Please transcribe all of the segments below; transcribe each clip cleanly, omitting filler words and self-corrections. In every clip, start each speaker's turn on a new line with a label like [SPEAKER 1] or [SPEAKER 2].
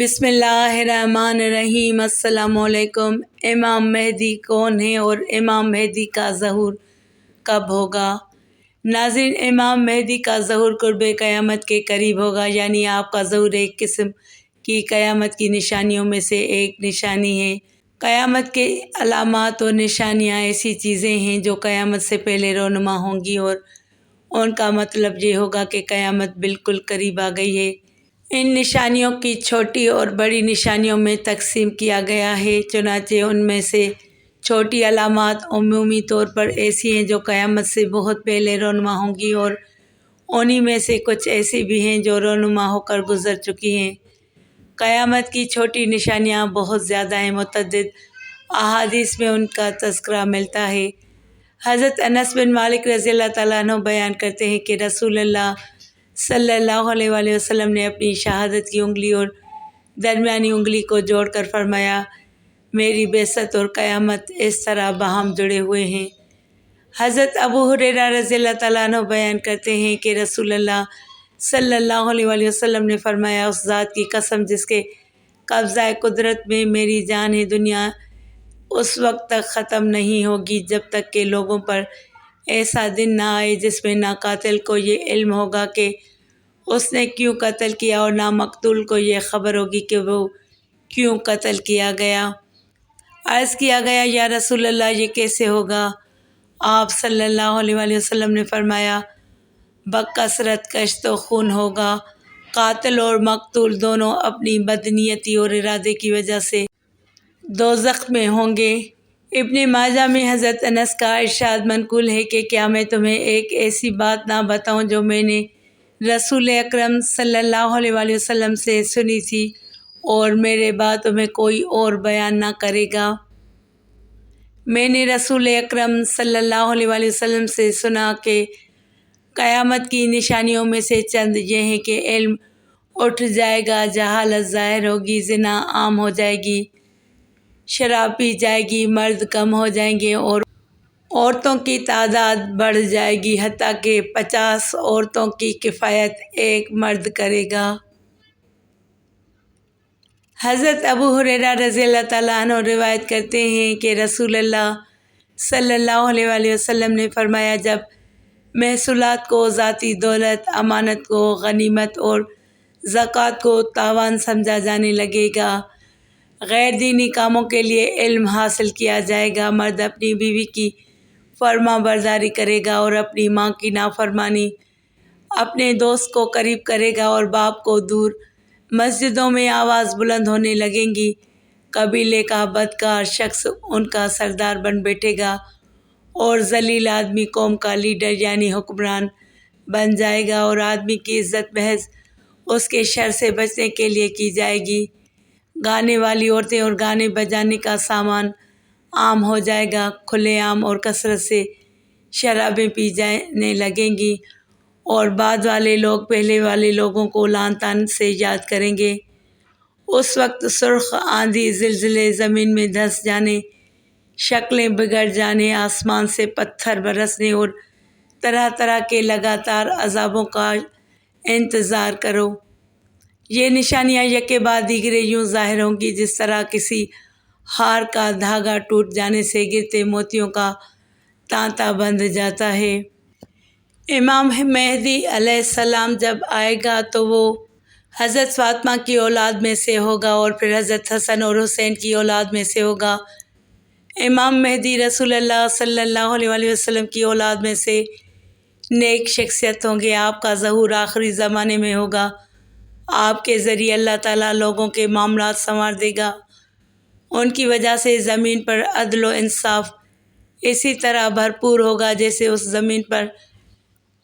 [SPEAKER 1] بسم اللہ الرحمن الرحیم۔ السلام علیکم۔ امام مہدی کون ہے اور امام مہدی کا ظہور کب ہوگا؟ ناظرین، امام مہدی کا ظہور قرب قیامت کے قریب ہوگا، یعنی آپ کا ظہور ایک قسم کی قیامت کی نشانیوں میں سے ایک نشانی ہے۔ قیامت کے علامات اور نشانیاں ایسی چیزیں ہیں جو قیامت سے پہلے رونما ہوں گی، اور ان کا مطلب یہ ہوگا کہ قیامت بالکل قریب آ گئی ہے۔ ان نشانیوں کی چھوٹی اور بڑی نشانیوں میں تقسیم کیا گیا ہے، چنانچہ ان میں سے چھوٹی علامات عمومی طور پر ایسی ہیں جو قیامت سے بہت پہلے رونما ہوں گی، اور انہی میں سے کچھ ایسی بھی ہیں جو رونما ہو کر گزر چکی ہیں۔ قیامت کی چھوٹی نشانیاں بہت زیادہ ہیں، متعدد احادیث میں ان کا تذکرہ ملتا ہے۔ حضرت انس بن مالک رضی اللہ تعالیٰ عنہ بیان کرتے ہیں کہ رسول اللہ صلی اللہ علیہ وآلہ وسلم نے اپنی شہادت کی انگلی اور درمیانی انگلی کو جوڑ کر فرمایا، میری بعثت اور قیامت اس طرح باہم جڑے ہوئے ہیں۔ حضرت ابو ہریرہ رضی اللہ تعالیٰ عنہ بیان کرتے ہیں کہ رسول اللہ صلی اللہ علیہ وآلہ وسلم نے فرمایا، اس ذات کی قسم جس کے قبضہ قدرت میں میری جان ہے، دنیا اس وقت تک ختم نہیں ہوگی جب تک کہ لوگوں پر ایسا دن نہ آئے جس میں نہ قاتل کو یہ علم ہوگا کہ اس نے کیوں قتل کیا، اور نہ مقتول کو یہ خبر ہوگی کہ وہ کیوں قتل کیا گیا۔ عرض کیا گیا، یا رسول اللہ یہ کیسے ہوگا؟ آپ صلی اللہ علیہ وآلہ وسلم نے فرمایا، بکثرت کشت و خون ہوگا، قاتل اور مقتول دونوں اپنی بدنیتی اور ارادے کی وجہ سے دوزخ میں ہوں گے۔ ابن ماجہ میں حضرت انس کا ارشاد منقول ہے کہ کیا میں تمہیں ایک ایسی بات نہ بتاؤں جو میں نے رسول اکرم صلی اللہ علیہ وآلہ وسلم سے سنی تھی اور میرے بعد تمہیں کوئی اور بیان نہ کرے گا؟ میں نے رسول اکرم صلی اللہ علیہ وآلہ وسلم سے سنا کہ قیامت کی نشانیوں میں سے چند یہ ہیں کہ علم اٹھ جائے گا، جہالت ظاہر ہوگی، زنا عام ہو جائے گی، شراب پی جائے گی، مرد کم ہو جائیں گے اور عورتوں کی تعداد بڑھ جائے گی، حتیٰ کہ 50 عورتوں کی کفایت ایک مرد کرے گا۔ حضرت ابو ہریرہ رضی اللہ تعالیٰ عنہ روایت کرتے ہیں کہ رسول اللہ صلی اللہ علیہ وآلہ وسلم نے فرمایا، جب محصولات کو، ذاتی دولت، امانت کو غنیمت اور زکوٰۃ کو تاوان سمجھا جانے لگے گا، غیر دینی کاموں کے لیے علم حاصل کیا جائے گا، مرد اپنی بیوی کی فرما برداری کرے گا اور اپنی ماں کی نافرمانی، اپنے دوست کو قریب کرے گا اور باپ کو دور، مسجدوں میں آواز بلند ہونے لگیں گی، قبیلے کا بدکار شخص ان کا سردار بن بیٹھے گا اور ذلیل آدمی قوم کا لیڈر یعنی حکمران بن جائے گا، اور آدمی کی عزت محض اس کے شر سے بچنے کے لیے کی جائے گی۔ گانے والی عورتیں اور گانے بجانے کا سامان عام ہو جائے گا، کھلے عام اور کثرت سے شرابیں پی جانے لگیں گی، اور بعد والے لوگ پہلے والے لوگوں کو لعن طعن سے یاد کریں گے۔ اس وقت سرخ آندھی، زلزلے، زمین میں دھنس جانے، شکلیں بگڑ جانے، آسمان سے پتھر برسنے اور طرح طرح کے لگاتار عذابوں کا انتظار کرو۔ یہ نشانیاں یکے بعد دیگرے یوں ظاہر ہوں گی جس طرح کسی ہار کا دھاگا ٹوٹ جانے سے گرتے موتیوں کا تانتا بندھ جاتا ہے۔ امام مہدی علیہ السلام جب آئے گا تو وہ حضرت فاطمہ کی اولاد میں سے ہوگا اور پھر حضرت حسن اور حسین کی اولاد میں سے ہوگا۔ امام مہدی رسول اللہ صلی اللہ علیہ وآلہ وسلم کی اولاد میں سے نیک شخصیت ہوں گے۔ آپ کا ظہور آخری زمانے میں ہوگا، آپ کے ذریعے اللہ تعالیٰ لوگوں کے معاملات سنوار دے گا، ان کی وجہ سے زمین پر عدل و انصاف اسی طرح بھرپور ہوگا جیسے اس زمین پر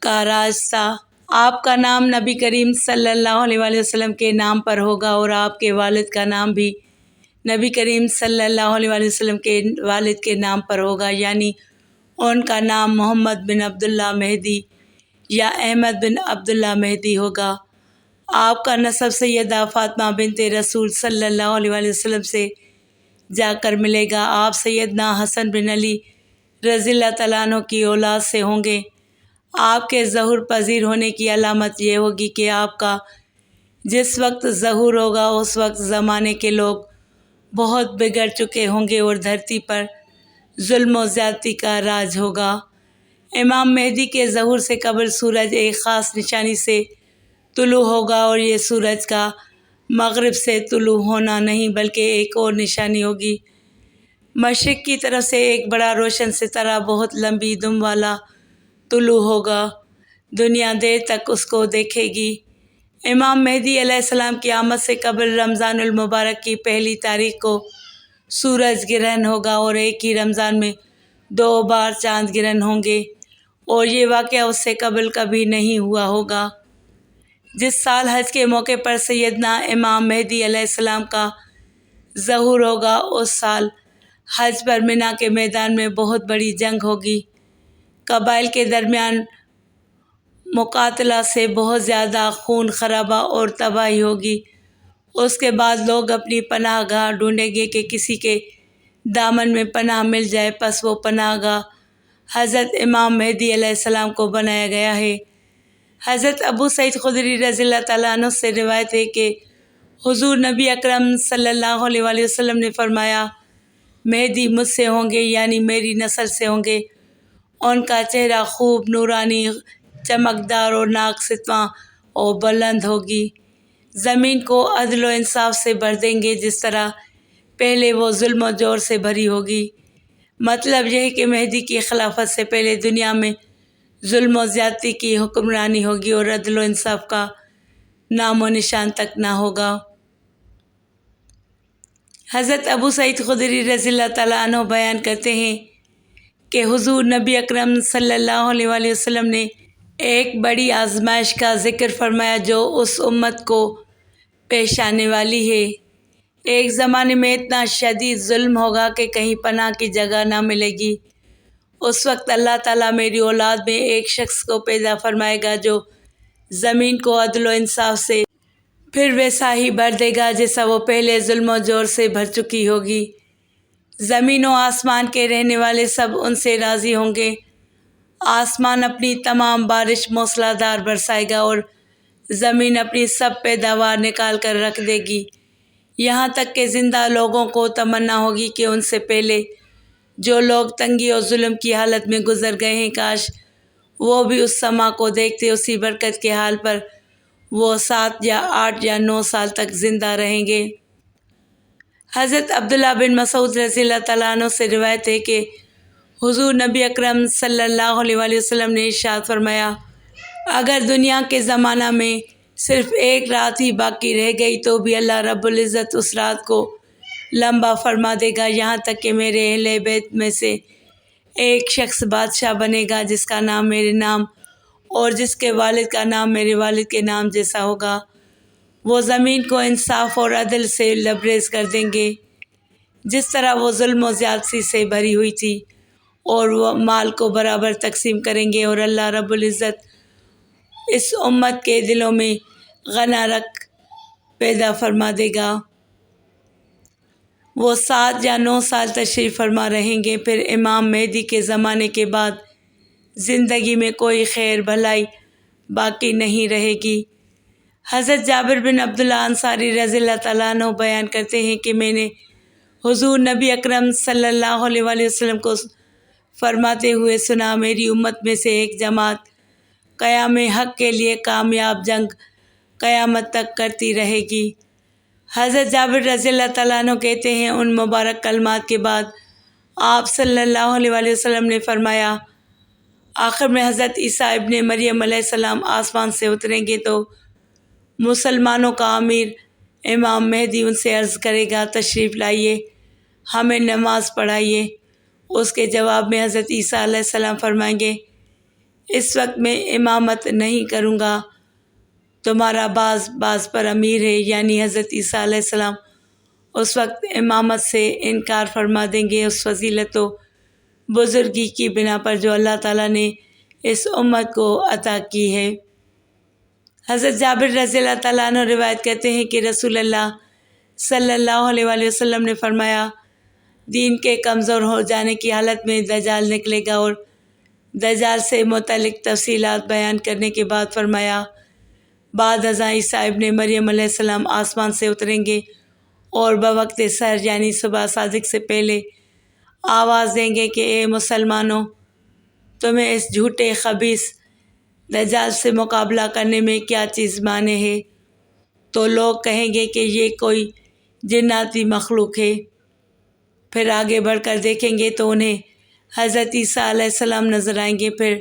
[SPEAKER 1] کا راج تھا۔ آپ کا نام نبی کریم صلی اللہ علیہ وآلہ وسلم کے نام پر ہوگا، اور آپ کے والد کا نام بھی نبی کریم صلی اللہ علیہ وآلہ وسلم کے والد کے نام پر ہوگا، یعنی ان کا نام محمد بن عبداللہ مہدی یا احمد بن عبداللہ مہدی ہوگا۔ آپ کا نسب سیدہ فاطمہ بنت رسول صلی اللہ علیہ وآلہ وسلم سے جا کر ملے گا۔ آپ سیدنا حسن بن علی رضی اللہ تعالیٰ عنہ کی اولاد سے ہوں گے۔ آپ کے ظہور پذیر ہونے کی علامت یہ ہوگی کہ آپ کا جس وقت ظہور ہوگا اس وقت زمانے کے لوگ بہت بگڑ چکے ہوں گے اور دھرتی پر ظلم و زیادتی کا راج ہوگا۔ امام مہدی کے ظہور سے قبل سورج ایک خاص نشانی سے طلوع ہوگا، اور یہ سورج کا مغرب سے طلوع ہونا نہیں بلکہ ایک اور نشانی ہوگی۔ مشرق کی طرف سے ایک بڑا روشن ستارہ بہت لمبی دم والا طلوع ہوگا، دنیا دیر تک اس کو دیکھے گی۔ امام مہدی علیہ السلام کی آمد سے قبل رمضان المبارک کی پہلی تاریخ کو سورج گرہن ہوگا، اور ایک ہی رمضان میں 2 بار چاند گرہن ہوں گے، اور یہ واقعہ اس سے قبل کبھی نہیں ہوا ہوگا۔ جس سال حج کے موقع پر سیدنا امام مہدی علیہ السلام کا ظہور ہوگا اس سال حج پر مینا کے میدان میں بہت بڑی جنگ ہوگی۔ قبائل کے درمیان مقاتلہ سے بہت زیادہ خون خرابہ اور تباہی ہوگی۔ اس کے بعد لوگ اپنی پناہ گاہ ڈھونڈیں گے کہ کسی کے دامن میں پناہ مل جائے، پس وہ پناہ گاہ حضرت امام مہدی علیہ السلام کو بنایا گیا ہے۔ حضرت ابو سعید خدری رضی اللہ تعالیٰ عنہ سے روایت ہے کہ حضور نبی اکرم صلی اللہ علیہ وآلہ وسلم نے فرمایا، مہدی مجھ سے ہوں گے، یعنی میری نسل سے ہوں گے۔ ان کا چہرہ خوب نورانی، چمکدار اور ناک ستواں اور بلند ہوگی۔ زمین کو عدل و انصاف سے بھر دیں گے جس طرح پہلے وہ ظلم و جور سے بھری ہوگی۔ مطلب یہ ہے کہ مہدی کی خلافت سے پہلے دنیا میں ظلم و زیادتی کی حکمرانی ہوگی اور عدل و انصاف کا نام و نشان تک نہ ہوگا۔ حضرت ابو سعید خدری رضی اللہ تعالیٰ عنہ بیان کرتے ہیں کہ حضور نبی اکرم صلی اللہ علیہ وآلہ وسلم نے ایک بڑی آزمائش کا ذکر فرمایا جو اس امت کو پیش آنے والی ہے۔ ایک زمانے میں اتنا شدید ظلم ہوگا کہ کہیں پناہ کی جگہ نہ ملے گی۔ اس وقت اللہ تعالیٰ میری اولاد میں ایک شخص کو پیدا فرمائے گا جو زمین کو عدل و انصاف سے پھر ویسا ہی بھر دے گا جیسا وہ پہلے ظلم و جور سے بھر چکی ہوگی۔ زمین و آسمان کے رہنے والے سب ان سے راضی ہوں گے۔ آسمان اپنی تمام بارش موسلا دھار برسائے گا اور زمین اپنی سب پیداوار نکال کر رکھ دے گی، یہاں تک کہ زندہ لوگوں کو تمنا ہوگی کہ ان سے پہلے جو لوگ تنگی اور ظلم کی حالت میں گزر گئے ہیں کاش وہ بھی اس سما کو دیکھتے، اسی برکت کے حال پر وہ 7 یا 8 یا 9 سال تک زندہ رہیں گے۔ حضرت عبداللہ بن مسعود رضی اللہ تعالیٰ عنہ سے روایت ہے کہ حضور نبی اکرم صلی اللہ علیہ وآلہ وسلم نے ارشاد فرمایا، اگر دنیا کے زمانہ میں صرف ایک رات ہی باقی رہ گئی تو بھی اللہ رب العزت اس رات کو لمبا فرما دے گا، یہاں تک کہ میرے اہل بیت میں سے ایک شخص بادشاہ بنے گا جس کا نام میرے نام اور جس کے والد کا نام میرے والد کے نام جیسا ہوگا۔ وہ زمین کو انصاف اور عدل سے لبریز کر دیں گے جس طرح وہ ظلم و زیادتی سے بھری ہوئی تھی، اور وہ مال کو برابر تقسیم کریں گے، اور اللہ رب العزت اس امت کے دلوں میں غنا رکھ پیدا فرما دے گا۔ وہ 7 یا 9 سال تشریف فرما رہیں گے، پھر امام مہدی کے زمانے کے بعد زندگی میں کوئی خیر بھلائی باقی نہیں رہے گی۔ حضرت جابر بن عبداللہ انصاری رضی اللہ تعالیٰ عنہ بیان کرتے ہیں کہ میں نے حضور نبی اکرم صلی اللہ علیہ وآلہ وسلم کو فرماتے ہوئے سنا، میری امت میں سے ایک جماعت قیام حق کے لیے کامیاب جنگ قیامت تک کرتی رہے گی۔ حضرت جابر رضی اللہ تعالیٰ عنہ کہتے ہیں ان مبارک کلمات کے بعد آپ صلی اللہ علیہ وآلہ وسلم نے فرمایا، آخر میں حضرت عیسیٰ ابن مریم علیہ السلام آسمان سے اتریں گے تو مسلمانوں کا امیر امام مہدی ان سے عرض کرے گا، تشریف لائیے، ہمیں نماز پڑھائیے۔ اس کے جواب میں حضرت عیسیٰ علیہ السلام فرمائیں گے، اس وقت میں امامت نہیں کروں گا، تمہارا باز پر امیر ہے، یعنی حضرت عیسیٰ علیہ السلام اس وقت امامت سے انکار فرما دیں گے اس فضیلت و بزرگی کی بنا پر جو اللہ تعالیٰ نے اس امت کو عطا کی ہے۔ حضرت جابر رضی اللہ تعالیٰ عنہ روایت کرتے ہیں کہ رسول اللہ صلی اللہ علیہ وآلہ وسلم نے فرمایا، دین کے کمزور ہو جانے کی حالت میں دجال نکلے گا، اور دجال سے متعلق تفصیلات بیان کرنے کے بعد فرمایا، بعد ازاں عیسیٰ ابن مریم علیہ السلام آسمان سے اتریں گے اور بوقت سحر یعنی صبح صادق سے پہلے آواز دیں گے کہ اے مسلمانوں، تمہیں اس جھوٹے خبیث دجال سے مقابلہ کرنے میں کیا چیز مانے ہے؟ تو لوگ کہیں گے کہ یہ کوئی جناتی مخلوق ہے۔ پھر آگے بڑھ کر دیکھیں گے تو انہیں حضرت عیسیٰ علیہ السلام نظر آئیں گے۔ پھر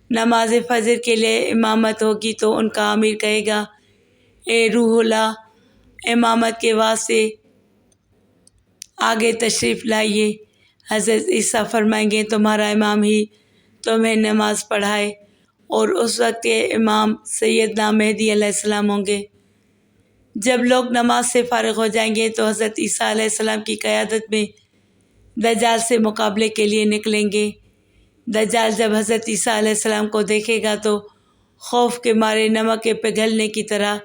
[SPEAKER 1] نماز فجر کے لیے امامت ہوگی تو ان کا امیر کہے گا، اے روح اللہ، امامت کے واسطے آگے تشریف لائیے۔ حضرت عیسیٰ فرمائیں گے، تمہارا امام ہی تمہیں نماز پڑھائے، اور اس وقت یہ امام سیدنا مہدی علیہ السلام ہوں گے۔ جب لوگ نماز سے فارغ ہو جائیں گے تو حضرت عیسیٰ علیہ السلام کی قیادت میں دجال سے مقابلے کے لیے نکلیں گے۔ دجال جب حضرت عیسیٰ علیہ السلام کو دیکھے گا تو خوف کے مارے نمک کے پگھلنے کی طرح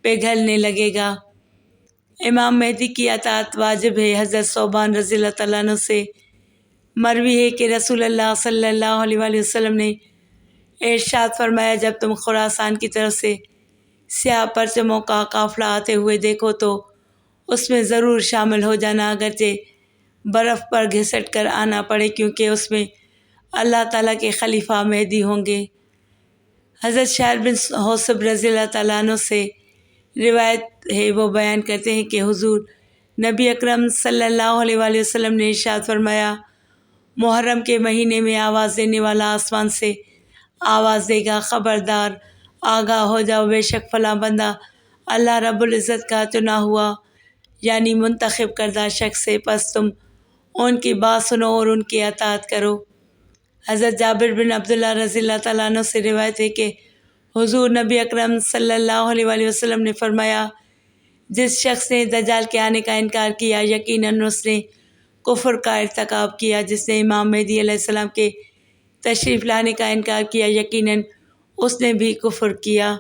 [SPEAKER 1] پگھلنے لگے گا۔ امام مہدی کی اطاعت واجب ہے۔ حضرت ثوبان رضی اللہ تعالیٰ عنہ سے مروی ہے کہ رسول اللہ صلی اللہ علیہ وآلہ وسلم نے ارشاد فرمایا، جب تم خراسان کی طرف سے سیاہ پرچموں کا قافلہ آتے ہوئے دیکھو تو اس میں ضرور شامل ہو جانا، اگرچہ برف پر گھسٹ کر آنا پڑے، کیونکہ اس میں اللہ تعالیٰ کے خلیفہ مہدی ہوں گے۔ حضرت شاعر بن حوصب رضی اللہ تعالیٰ عنہ سے روایت ہے، وہ بیان کرتے ہیں کہ حضور نبی اکرم صلی اللہ علیہ وآلہ وسلم نے ارشاد فرمایا، محرم کے مہینے میں آواز دینے والا آسمان سے آواز دے گا، خبردار، آگاہ ہو جاؤ، بے شک فلاں بندہ اللہ رب العزت کا چنا ہوا یعنی منتخب کردہ شخص ہے، پس تم ان کی بات سنو اور ان کی اطاعت کرو۔ حضرت جابر بن عبداللہ رضی اللہ تعالیٰ عنہ سے روایت ہے کہ حضور نبی اکرم صلی اللہ علیہ وآلہ وسلم نے فرمایا، جس شخص نے دجال کے آنے کا انکار کیا یقیناً اس نے کفر کا ارتکاب کیا، جس نے امام مہدی علیہ السلام کے تشریف لانے کا انکار کیا یقیناً اس نے بھی کفر کیا۔